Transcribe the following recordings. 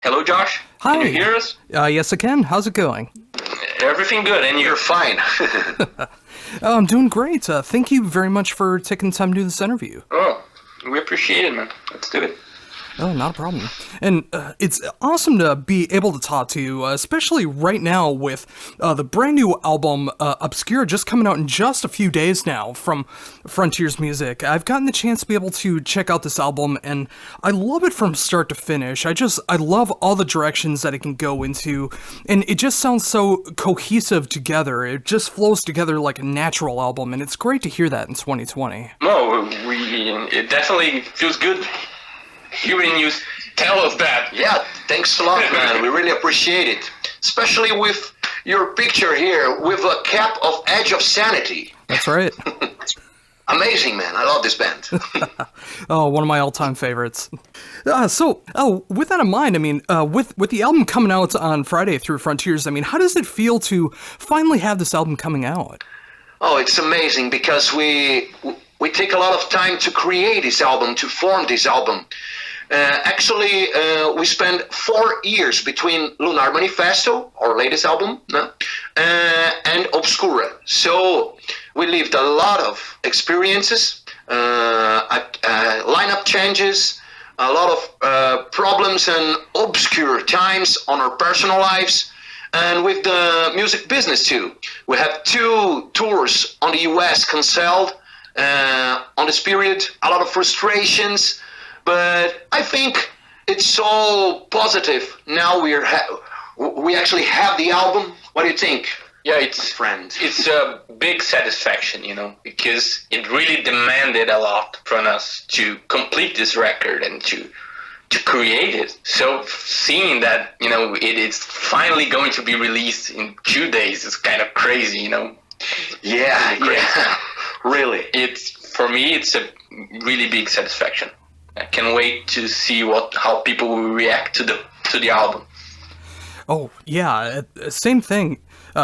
Hello, Josh. Hi. Can you hear us? Yes, I can. How's it going? Everything good, and you're fine. I'm doing great. Thank you very much for taking the time to do this interview. Oh, we appreciate it, man. Let's do it. Oh, not a problem. And it's awesome to be able to talk to you, especially right now with the brand new album, Obscura, just coming out in just a few days now from Frontiers Music. I've gotten the chance to be able to check out this album, and I love it from start to finish. I love all the directions that it can go into, and it just sounds so cohesive together. It just flows together like a natural album, and it's great to hear that in 2020. No, it definitely feels good hearing you tell us that. Yeah, thanks a lot, man. We really appreciate it. Especially with your picture here with a cap of Edge of Sanity. That's right. Amazing, man. I love this band. Oh, one of my all-time favorites. With that in mind, I mean, with the album coming out on Friday through Frontiers, I mean, how does it feel to finally have this album coming out? Oh, it's amazing because we take a lot of time to create this album, to form this album. Actually, we spent 4 years between Lunar Manifesto, our latest album, and Obscura. So we lived a lot of experiences, lineup changes, a lot of problems and obscure times on our personal lives, and with the music business too. We had 2 tours on the US canceled on this period, a lot of frustrations. But I think it's all positive. Now we actually have the album. What do you think? Yeah, it's a big satisfaction, because it really demanded a lot from us to complete this record and to create it. So seeing that, it is finally going to be released in 2 days is kind of crazy, Yeah, really. For me, it's a really big satisfaction. I can't wait to see how people will react to the album. Oh, yeah, same thing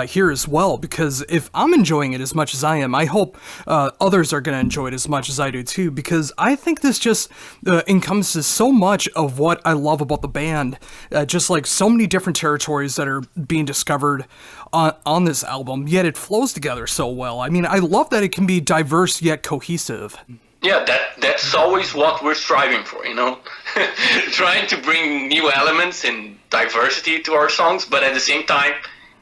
here as well, because if I'm enjoying it as much as I am, I hope others are going to enjoy it as much as I do too, because I think this just encompasses so much of what I love about the band, just like so many different territories that are being discovered on this album, yet it flows together so well. I mean, I love that it can be diverse yet cohesive. Yeah, that's always what we're striving for, trying to bring new elements and diversity to our songs, but at the same time,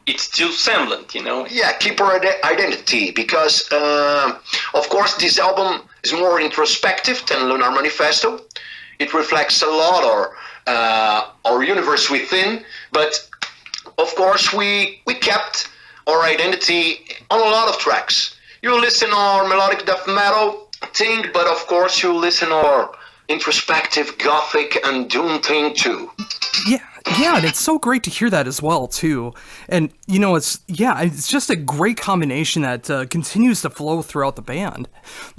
it's still Semblant, Yeah, keep our identity, because, of course, this album is more introspective than Lunar Manifesto. It reflects a lot our universe within, but, of course, we kept our identity on a lot of tracks. You listen our melodic death metal thing, but of course you listen our introspective gothic and doom thing too. Yeah, and it's so great to hear that as well too. And it's just a great combination that continues to flow throughout the band.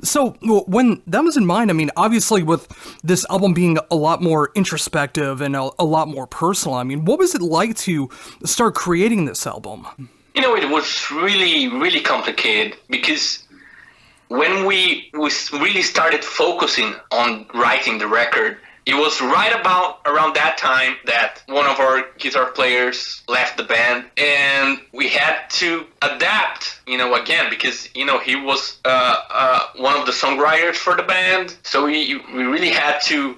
So when that was in mind, I mean, obviously with this album being a lot more introspective and a lot more personal, I mean, what was it like to start creating this album? It was really, really complicated, because when we really started focusing on writing the record, it was right around that time that one of our guitar players left the band, and we had to adapt, again, because, he was one of the songwriters for the band. So we really had to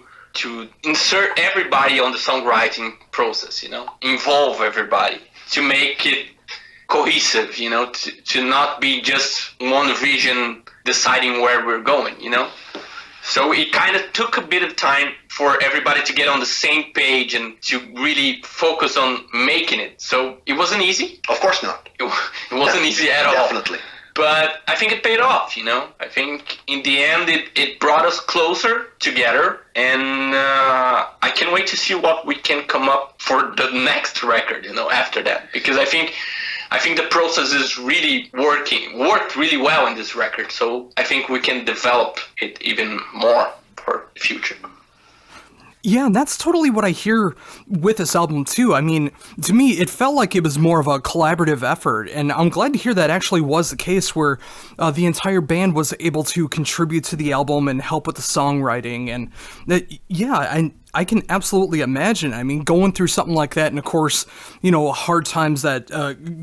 insert everybody on the songwriting process, involve everybody to make it cohesive, to not be just one vision deciding where we're going, So it kind of took a bit of time for everybody to get on the same page and to really focus on making it. So it wasn't easy. Of course not. It wasn't easy at all. Definitely. But I think it paid off, I think in the end it brought us closer together, and I can't wait to see what we can come up for the next record, after that. Because I think the process is really worked really well in this record. So I think we can develop it even more for the future. Yeah, and that's totally what I hear with this album too. I mean, to me, it felt like it was more of a collaborative effort, and I'm glad to hear that actually was the case, where the entire band was able to contribute to the album and help with the songwriting. And I can absolutely imagine. I mean, going through something like that, and of course, hard times that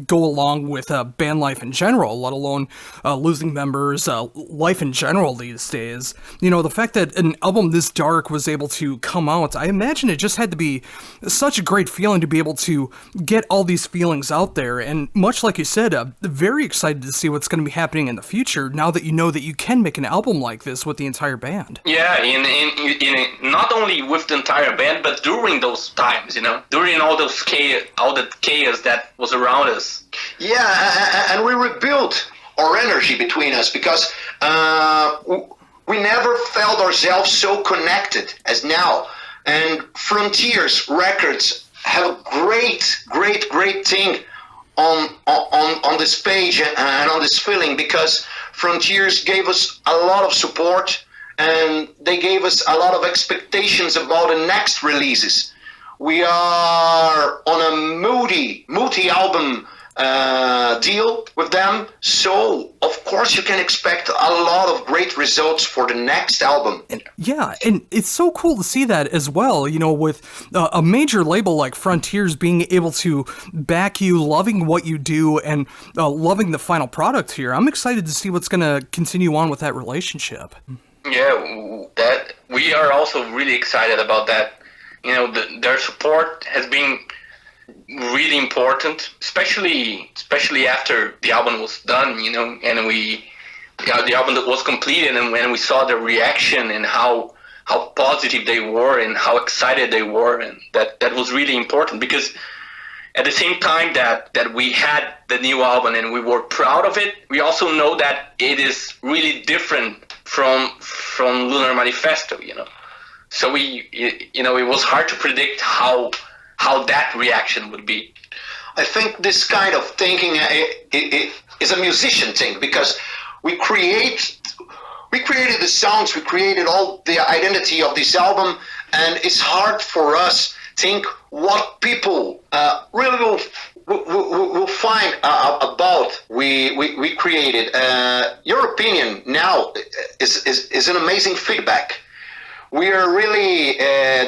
go along with band life in general, let alone losing members, life in general these days. The fact that an album this dark was able to come out, I imagine it just had to be such a great feeling to be able to get all these feelings out there. And much like you said, very excited to see what's going to be happening in the future now that you know that you can make an album like this with the entire band. Yeah, in not only with the entire band, but during those times, during all the chaos that was around us. Yeah, and we rebuilt our energy between us because we never felt ourselves so connected as now. And Frontiers Records have a great thing on this page and on this feeling, because Frontiers gave us a lot of support and they gave us a lot of expectations about the next releases. We are on a multi-album deal with them, so of course you can expect a lot of great results for the next album. Yeah, and it's so cool to see that as well, with a major label like Frontiers being able to back you, loving what you do, and loving the final product here. I'm excited to see what's going to continue on with that relationship. Yeah, that we are also really excited about that. Their support has been really important, especially after the album was done, and the album that was completed, and when we saw the reaction and how positive they were and how excited they were, and that was really important, because at the same time that we had the new album and we were proud of it, we also know that it is really different from Lunar Manifesto, So it was hard to predict how that reaction would be. I think this kind of thinking is a musician thing, because we created the sounds, we created all the identity of this album, and it's hard for us think what people really will find about we created. Your opinion now is an amazing feedback. We are really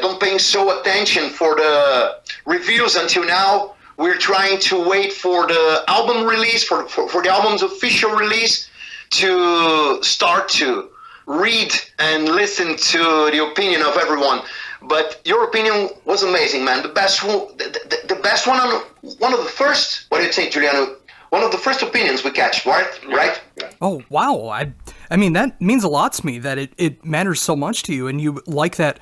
don't paying so attention for the reviews until now. We're trying to wait for the album release, for the album's official release, to start to read and listen to the opinion of everyone. But your opinion was amazing, man. The best one, one of the first. What do you think, Juliano? One of the first opinions we catch, right? Oh, wow. I mean, that means a lot to me that it matters so much to you, and you like that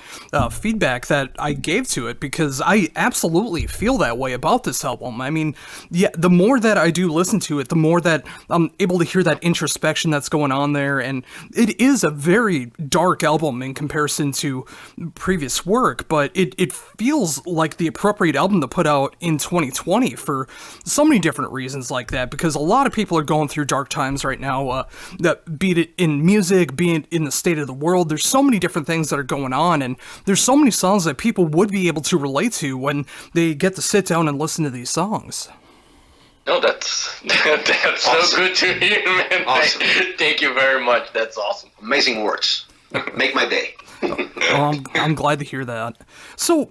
feedback that I gave to it, because I absolutely feel that way about this album. I mean, yeah, the more that I do listen to it, the more that I'm able to hear that introspection that's going on there, and it is a very dark album in comparison to previous work, but it feels like the appropriate album to put out in 2020 for so many different reasons like that, because a lot of people are going through dark times right now, that beat it in music, being in the state of the world. There's so many different things that are going on, and there's so many songs that people would be able to relate to when they get to sit down and listen to these songs. No, that's awesome. So good to hear, man. Awesome. Thank you very much. That's awesome. Amazing words. Make my day. Well, I'm glad to hear that. So,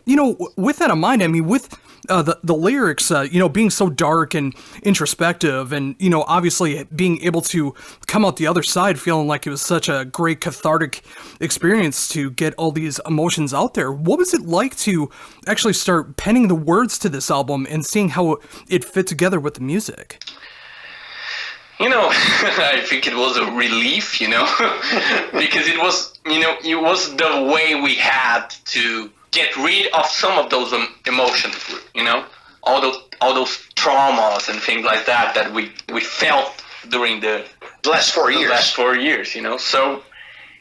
with that in mind, I mean, with the lyrics, being so dark and introspective, and, obviously being able to come out the other side feeling like it was such a great cathartic experience to get all these emotions out there. What was it like to actually start penning the words to this album and seeing how it fit together with the music? I think it was a relief, because it was, it was the way we had to get rid of some of those emotions, all those traumas and things like that we felt during the last 4 years. So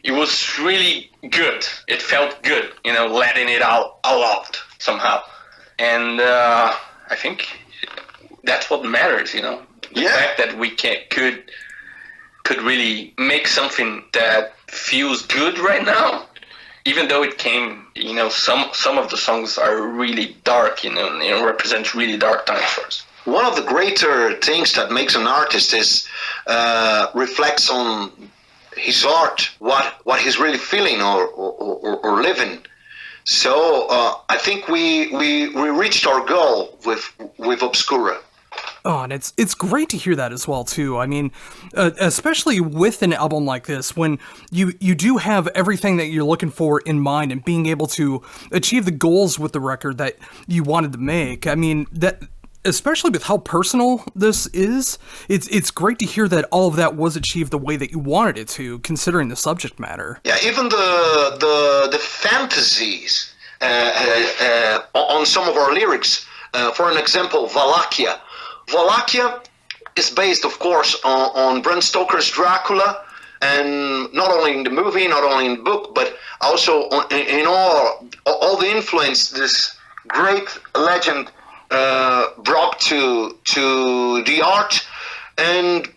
it was really good. It felt good, letting it out a lot somehow. And I think that's what matters, The fact that we could really make something that feels good right now, even though it came, some of the songs are really dark, and represent really dark times for us. One of the greater things that makes an artist is reflects on his art, what he's really feeling or living. So I think we reached our goal with Obscura. Oh, and it's great to hear that as well too. I mean, especially with an album like this, when you do have everything that you're looking for in mind and being able to achieve the goals with the record that you wanted to make. I mean, that especially with how personal this is, it's great to hear that all of that was achieved the way that you wanted it to, considering the subject matter. Yeah, even the fantasies on some of our lyrics. For an example, Wallachia. Wallachia is based, of course, on Bram Stoker's Dracula, and not only in the movie, not only in the book, but also in all the influence this great legend brought to the art, and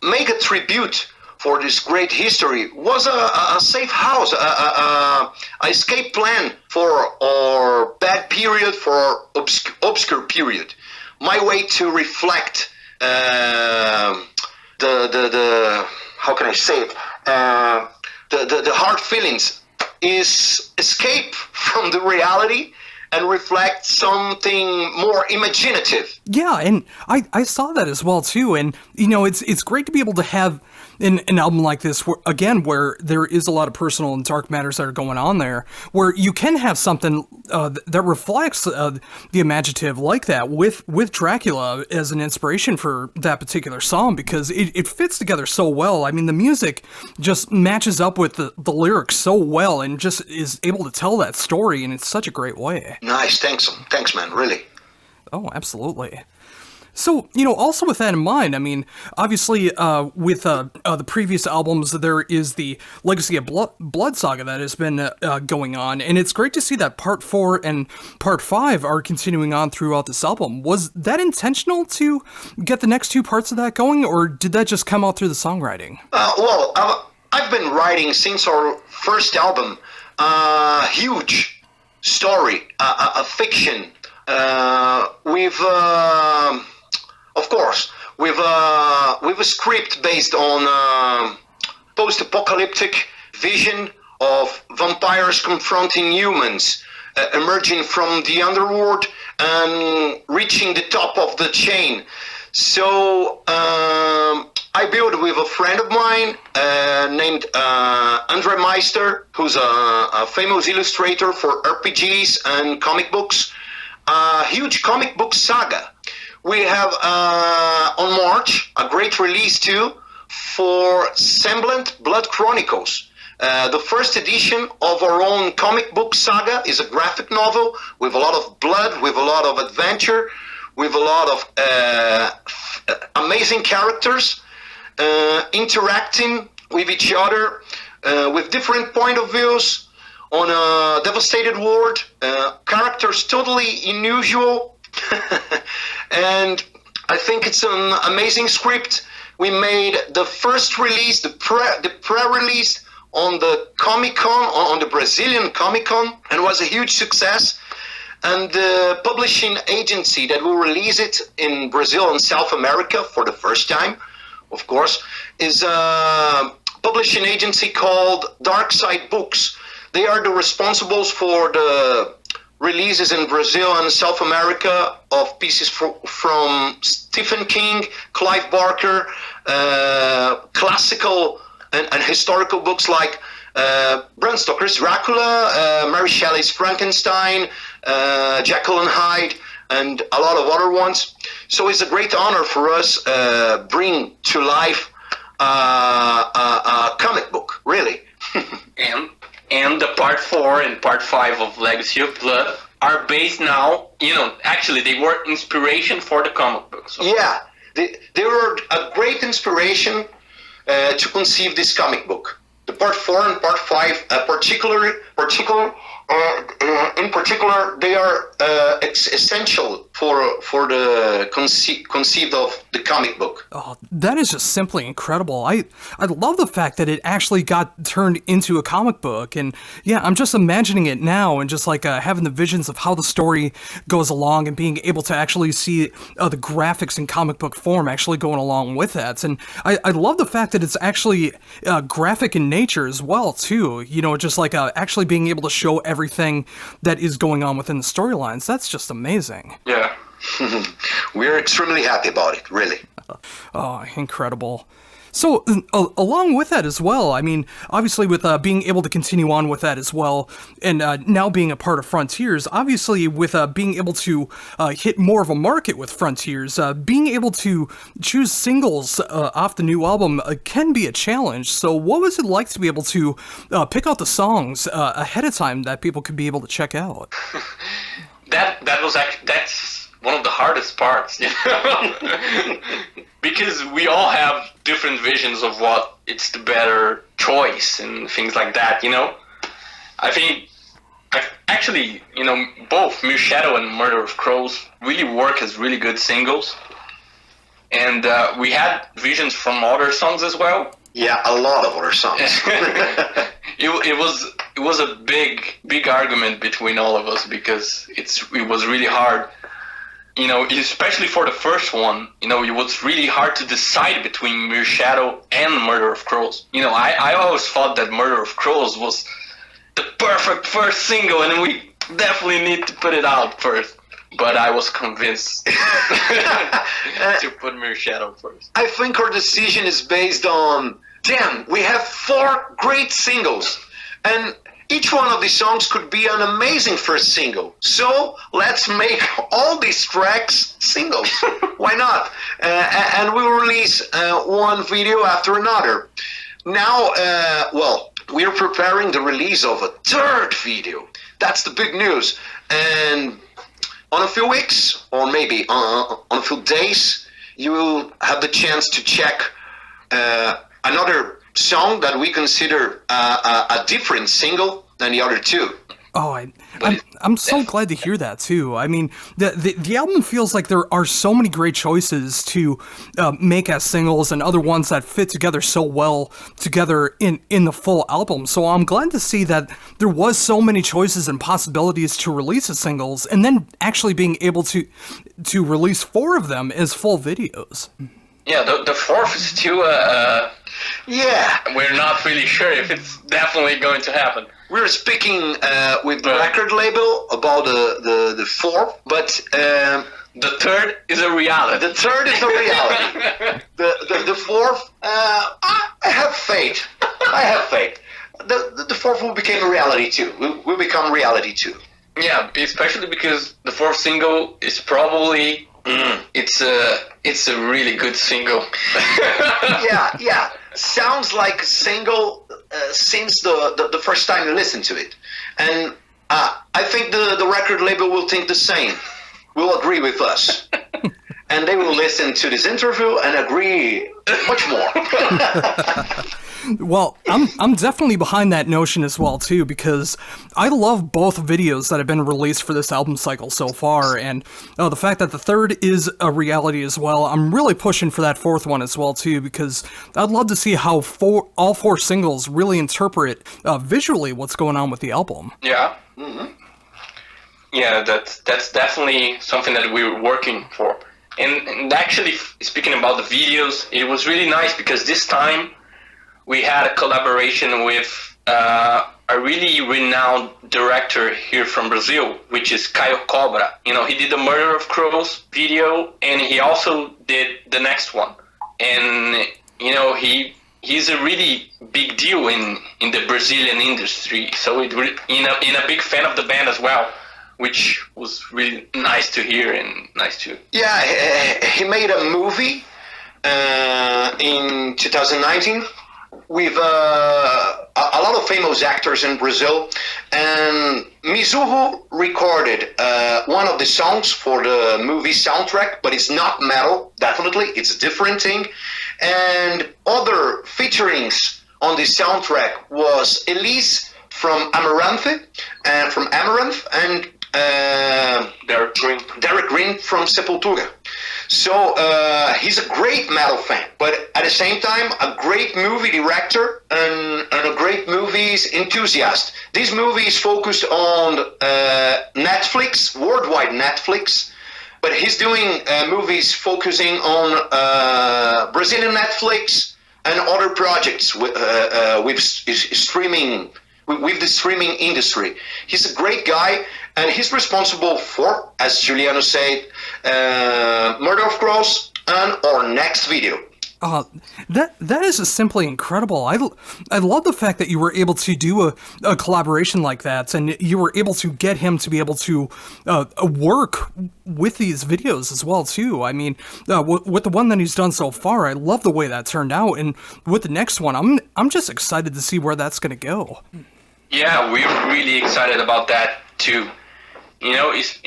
make a tribute for this great history. Was a safe house, a escape plan for our bad period, for our obscure period. My way to reflect the how can I say it, the hard feelings is escape from the reality and reflect something more imaginative. Yeah, and I saw that as well too, and you know, it's great to be able to have an album like this, where there is a lot of personal and dark matters that are going on there, where you can have something that reflects the imaginative like that with Dracula as an inspiration for that particular song, because it fits together so well. I mean, the music just matches up with the lyrics so well and just is able to tell that story in such a great way. Nice, thanks man, really. Oh, absolutely. So, you know, also with that in mind, I mean, obviously, with the previous albums, there is the Legacy of Blood saga that has been going on, and it's great to see that Part 4 and Part 5 are continuing on throughout this album. Was that intentional to get the next two parts of that going, or did that just come out through the songwriting? Well, I've been writing since our first album, huge story, a fiction, of course, with a script based on post-apocalyptic vision of vampires confronting humans, emerging from the underworld and reaching the top of the chain. So I built with a friend of mine named Andre Meister, who's a famous illustrator for RPGs and comic books. A huge comic book saga. We have on March a great release too for Semblant Blood Chronicles. The first edition of our own comic book saga is a graphic novel with a lot of blood, with a lot of adventure, with a lot of amazing characters interacting with each other with different point of views on a devastated world, characters totally unusual. And I think it's an amazing script. We made the first release, the pre-release on the Comic-Con, on the Brazilian Comic-Con, and was a huge success. And the publishing agency that will release it in Brazil and South America for the first time, of course, is a publishing agency called Dark Side Books. They are the responsibles for the releases in Brazil and South America of pieces from Stephen King, Clive Barker, classical and historical books like Bram Stoker's Dracula, Mary Shelley's Frankenstein, Jekyll and Hyde, and a lot of other ones. So it's a great honor for us bring to life a comic book, really. And the Part 4 and Part 5 of Legacy of Blood are based now, actually they were inspiration for the comic books. So. Yeah, they were a great inspiration to conceive this comic book. The Part 4 and Part 5 in particular, they are essential for the conceived of the comic book. Oh, that is just simply incredible. I love the fact that it actually got turned into a comic book, and yeah, I'm just imagining it now and just like having the visions of how the story goes along and being able to actually see the graphics in comic book form actually going along with that. And I love the fact that it's actually graphic in nature as well too. Just like actually being able to show everything that is going on within the storylines. That's just amazing. Yeah. We're extremely happy about it, really. Oh, incredible. So, along with that as well, I mean, obviously with being able to continue on with that as well, and now being a part of Frontiers, obviously with being able to hit more of a market with Frontiers, being able to choose singles off the new album can be a challenge. So what was it like to be able to pick out the songs ahead of time that people could be able to check out? That's one of the hardest parts, you know? Because we all have different visions of what it's the better choice and things like that, you know? I think, actually, you know, both Mere Shadow and Murder of Crows really work as really good singles. And we had visions from other songs as well. Yeah, a lot of other songs. It was a big argument between all of us because it was really hard. You know, especially for the first one, you know, it was really hard to decide between Mere Shadow and Murder of Crows. You know, I always thought that Murder of Crows was the perfect first single, and we definitely need to put it out first. But I was convinced to put Mere Shadow first. I think our decision is based on, damn, we have 4 great singles, and each one of these songs could be an amazing first single. So let's make all these tracks singles. Why not? And we'll release one video after another. Now, well, we're preparing the release of a 3rd video. That's the big news. And on a few weeks, or maybe on a few days, you will have the chance to check another song that we consider a different single than the other 2. Oh, I'm so glad to hear that too. I mean, the album feels like there are so many great choices to make as singles and other ones that fit together so well together in the full album. So I'm glad to see that there was so many choices and possibilities to release as singles, and then actually being able to release 4 of them as full videos. Yeah, the 4th is still Yeah, we're not really sure if it's definitely going to happen. we're speaking with the record label about the 4th, but The 3rd is a reality. the 3rd is a reality. the 4th, I have faith. I have faith. The 4th will become a reality too. Will become reality too. Yeah, especially because the 4th single is probably it's a really good single. Yeah. Sounds like a single since the first time you listen to it. And I think the record label will think the same. Will agree with us. And they will listen to this interview and agree much more. Well, I'm definitely behind that notion as well too, because I love both videos that have been released for this album cycle so far, and the fact that the 3rd is a reality as well. I'm really pushing for that 4th one as well too, because I'd love to see how all 4 singles really interpret visually what's going on with the album. Yeah. Mm-hmm. Yeah, that's definitely something that we were working for. And actually, speaking about the videos, it was really nice because this time we had a collaboration with a really renowned director here from Brazil, which is Caio Cobra. You know, he did the Murder of Crows video, and he also did the next one. And, you know, he's a really big deal in the Brazilian industry. So, in a big fan of the band as well, which was really nice to hear and nice to... Yeah, he made a movie in 2019 with a lot of famous actors in Brazil, and Mazul recorded one of the songs for the movie soundtrack, but it's not metal, definitely, it's a different thing. And other featurings on the soundtrack was Elise from Amaranth, and Derek Green from Sepultura. So he's a great metal fan, but at the same time, a great movie director and a great movies enthusiast. This movie is focused on Netflix, worldwide Netflix, but he's doing movies focusing on Brazilian Netflix and other projects with streaming with the streaming industry. He's a great guy, and he's responsible for, as Juliano said, Murder of Crows and our next video. That is just simply incredible. I love the fact that you were able to do a collaboration like that, and you were able to get him to be able to work with these videos as well too. I mean, with the one that he's done so far, I love the way that turned out, and with the next one, I'm just excited to see where that's gonna go. Yeah, we're really excited about that too. You know, it's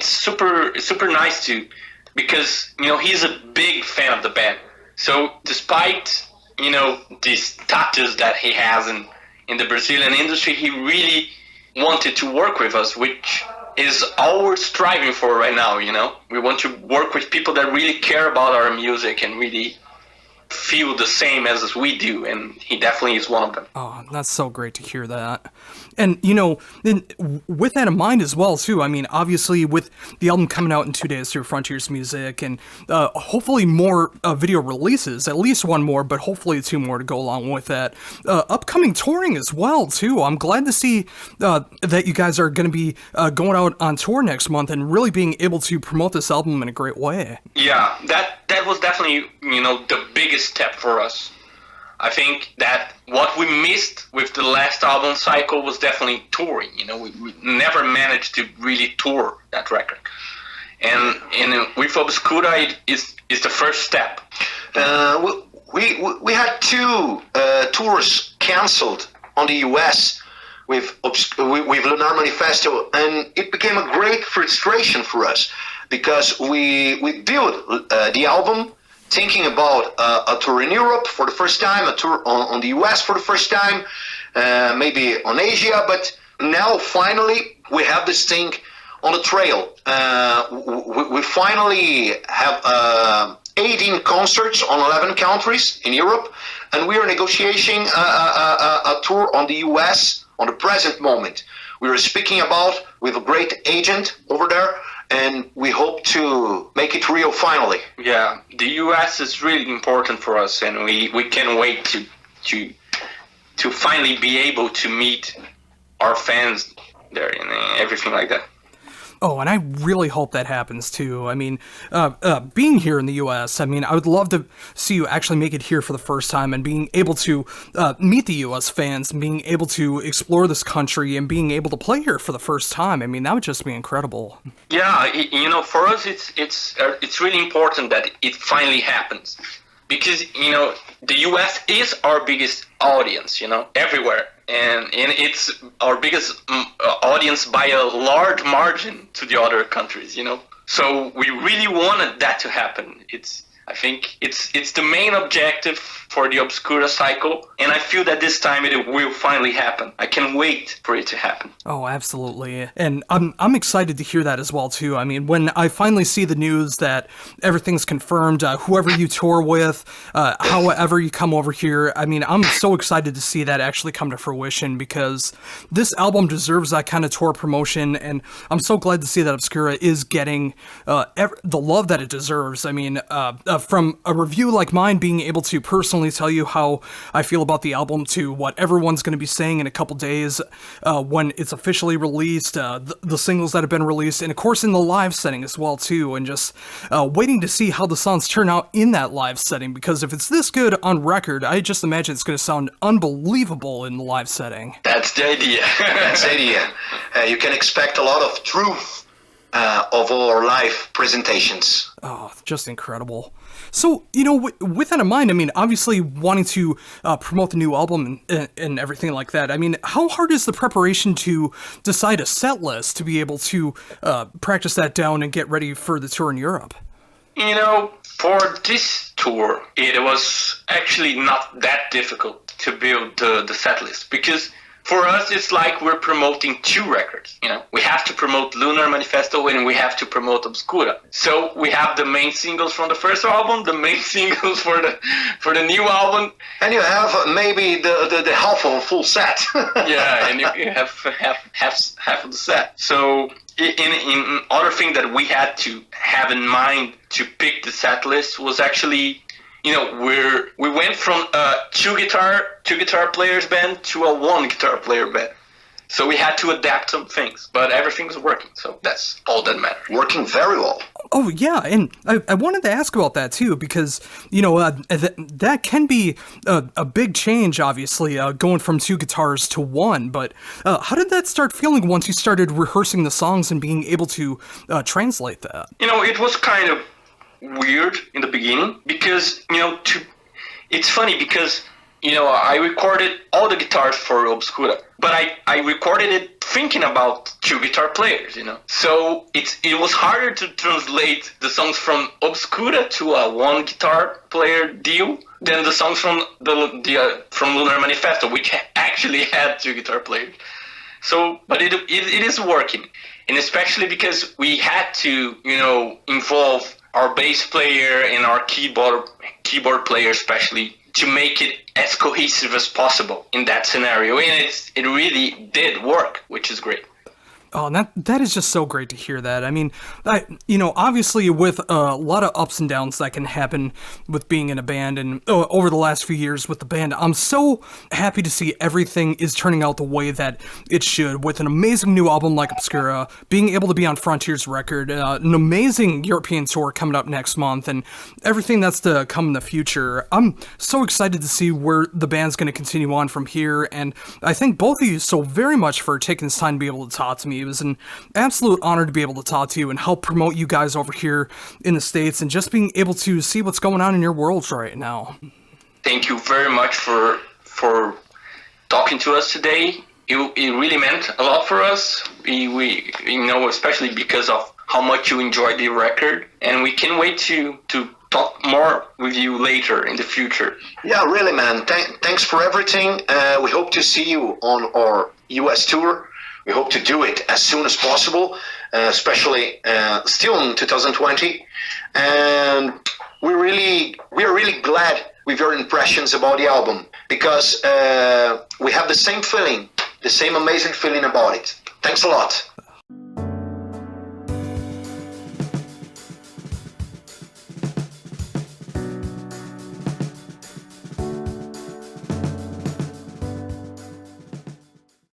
super nice to. Because, you know, he's a big fan of the band. So despite, you know, the status that he has in the Brazilian industry, he really wanted to work with us, which is all we're striving for right now, you know. We want to work with people that really care about our music and really feel the same as we do, and he definitely is one of them. Oh, that's so great to hear that. And, you know, with that in mind as well, too, I mean, obviously, with the album coming out in 2 days through Frontiers Music, and hopefully more video releases, at least one more, but hopefully 2 more to go along with that. Upcoming touring as well, too. I'm glad to see that you guys are going to be going out on tour next month and really being able to promote this album in a great way. Yeah, that was definitely, you know, the biggest step for us. I think that what we missed with the last album cycle was definitely touring. You know, we never managed to really tour that record. And with Obscura, it is the first step. We had 2 tours canceled on the US with Lunar Manifesto, and it became a great frustration for us because we built the album thinking about a tour in Europe for the first time, a tour on the US for the first time, maybe on Asia, but now finally we have this thing on the trail. We finally have 18 concerts on 11 countries in Europe, and we are negotiating a tour on the US on the present moment. We are speaking about with a great agent over there, and we hope to make it real finally. Yeah, the US is really important for us, and we can't wait to finally be able to meet our fans there and everything like that. Oh, and I really hope that happens too. I mean, being here in the U.S., I mean, I would love to see you actually make it here for the first time and being able to meet the U.S. fans and being able to explore this country and being able to play here for the first time. I mean, that would just be incredible. Yeah, you know, for us, it's really important that it finally happens. Because, you know, the U.S. is our biggest audience, you know, everywhere. And it's our biggest audience by a large margin to the other countries, you know. So we really wanted that to happen. I think it's the main objective for the Obscura cycle, and I feel that this time it will finally happen. I can't wait for it to happen. Oh, absolutely. And I'm excited to hear that as well, too. I mean, when I finally see the news that everything's confirmed, whoever you tour with, however you come over here, I mean, I'm so excited to see that actually come to fruition because this album deserves that kind of tour promotion, and I'm so glad to see that Obscura is getting the love that it deserves. I mean, from a review like mine being able to personally tell you how I feel about the album to what everyone's going to be saying in a couple days when it's officially released, the singles that have been released, and of course in the live setting as well too, and just waiting to see how the songs turn out in that live setting, because if it's this good on record, I just imagine it's going to sound unbelievable in the live setting. That's the idea. That's the idea. You can expect a lot of truth of our live presentations. Oh, just incredible. So, you know, with that in mind, I mean, obviously wanting to promote the new album and everything like that, I mean, how hard is the preparation to decide a set list to be able to practice that down and get ready for the tour in Europe? You know, for this tour, it was actually not that difficult to build the set list, because for us, it's like we're promoting 2 records, you know. We have to promote Lunar Manifesto and we have to promote Obscura. So we have the main singles from the first album, the main singles for the new album. And you have maybe the half of a full set. Yeah, and you have half of the set. So in other thing that we had to have in mind to pick the set list was actually, we went from a two guitar players band to a one guitar player band. So we had to adapt some things, but everything was working. So that's all that matters. Working very well. Oh, yeah, and I wanted to ask about that, too, because, that can be a big change, obviously, going from two guitars to one, but how did that start feeling once you started rehearsing the songs and being able to translate that? It was kind of weird in the beginning because, it's funny because, I recorded all the guitars for Obscura, but I recorded it thinking about two guitar players, So it was harder to translate the songs from Obscura to a one guitar player deal than the songs from from Lunar Manifesto, which actually had two guitar players. So, but it is working, and especially because we had to, involve our bass player and our keyboard player especially, to make it as cohesive as possible in that scenario, and it really did work, which is great. Oh, and that is just so great to hear that. I mean, obviously with a lot of ups and downs that can happen with being in a band, and over the last few years with the band, I'm so happy to see everything is turning out the way that it should, with an amazing new album like Obscura, being able to be on Frontier's record, an amazing European tour coming up next month, and everything that's to come in the future. I'm so excited to see where the band's going to continue on from here, and I thank both of you so very much for taking this time to be able to talk to me. It was an absolute honor to be able to talk to you and help promote you guys over here in the States, and just being able to see what's going on in your worlds right now. Thank you very much for talking to us today. It really meant a lot for us. We especially because of how much you enjoyed the record, and we can't wait to talk more with you later in the future. Yeah, really, man. Thanks for everything. We hope to see you on our US tour. We hope to do it as soon as possible, especially still in 2020. And we are really glad with your impressions about the album, because we have the same feeling, the same amazing feeling about it. Thanks a lot.